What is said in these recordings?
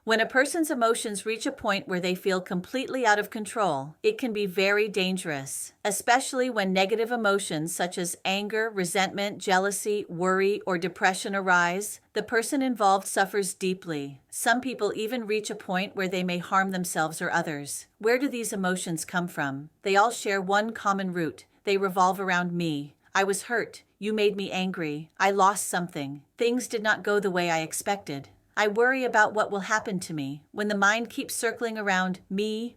When a person's emotions reach a point where they feel completely out of control, it can be very dangerous, especially when negative emotions such as anger, resentment, jealousy, worry, or depression arise. The person involved suffers deeply. Some people even reach a point where they may harm themselves or others. Where do these emotions come from? They all share one common root. They revolve around me. I was hurt. You made me angry. I lost something. Things did not go the way I expected. I worry about what will happen to me. When the mind keeps circling around me,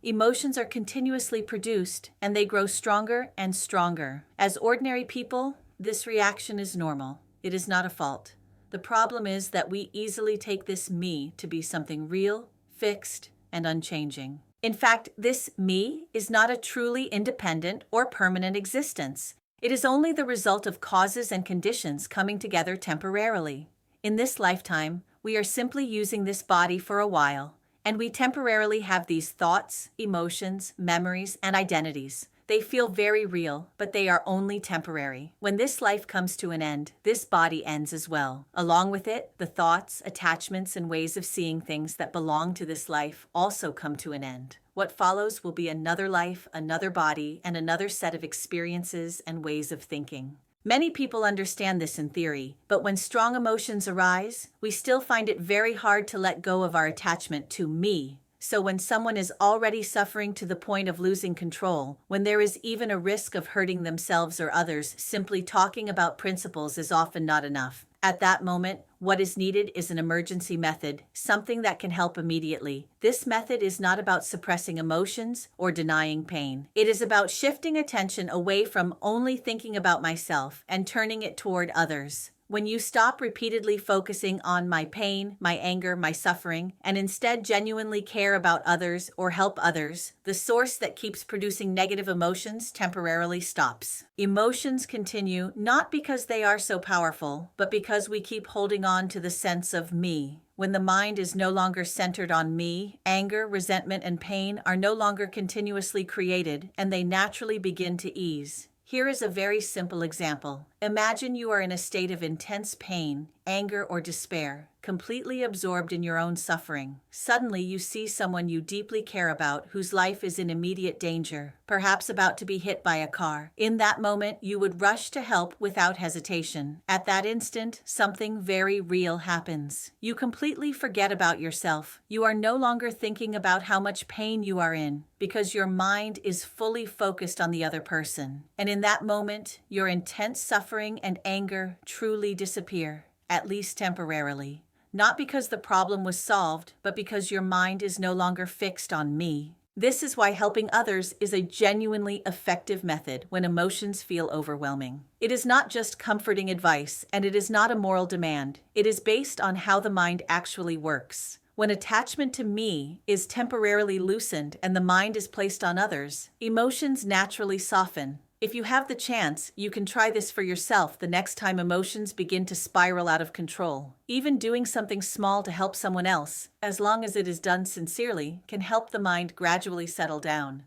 emotions are continuously produced, and they grow stronger and stronger. As ordinary people, this reaction is normal. It is not a fault. The problem is that we easily take this me to be something real, fixed, and unchanging. In fact, this me is not a truly independent or permanent existence. It is only the result of causes and conditions coming together temporarily. In this lifetime, we are simply using this body for a while, and we temporarily have these thoughts, emotions, memories, and identities. They feel very real, but they are only temporary. When this life comes to an end, this body ends as well. Along with it, the thoughts, attachments, and ways of seeing things that belong to this life also come to an end. What follows will be another life, another body, and another set of experiences and ways of thinking. Many people understand this in theory, but when strong emotions arise, we still find it very hard to let go of our attachment to me. So when someone is already suffering to the point of losing control, when there is even a risk of hurting themselves or others, simply talking about principles is often not enough. At that moment, what is needed is an emergency method, something that can help immediately. This method is not about suppressing emotions or denying pain. It is about shifting attention away from only thinking about myself and turning it toward others. When you stop repeatedly focusing on my pain, my anger, my suffering, and instead genuinely care about others or help others, the source that keeps producing negative emotions temporarily stops. Emotions continue not because they are so powerful, but because we keep holding on to the sense of me. When the mind is no longer centered on me, anger, resentment, and pain are no longer continuously created, and they naturally begin to ease. Here is a very simple example. Imagine you are in a state of intense pain, anger, or despair, completely absorbed in your own suffering. Suddenly, you see someone you deeply care about whose life is in immediate danger, perhaps about to be hit by a car. In that moment, you would rush to help without hesitation. At that instant, something very real happens. You completely forget about yourself. You are no longer thinking about how much pain you are in, because your mind is fully focused on the other person. And in that moment, your intense suffering and anger truly disappear, at least temporarily. Not because the problem was solved, but because your mind is no longer fixed on me. This is why helping others is a genuinely effective method when emotions feel overwhelming. It is not just comforting advice, and it is not a moral demand. It is based on how the mind actually works. When attachment to me is temporarily loosened and the mind is placed on others, emotions naturally soften. If you have the chance, you can try this for yourself the next time emotions begin to spiral out of control. Even doing something small to help someone else, as long as it is done sincerely, can help the mind gradually settle down.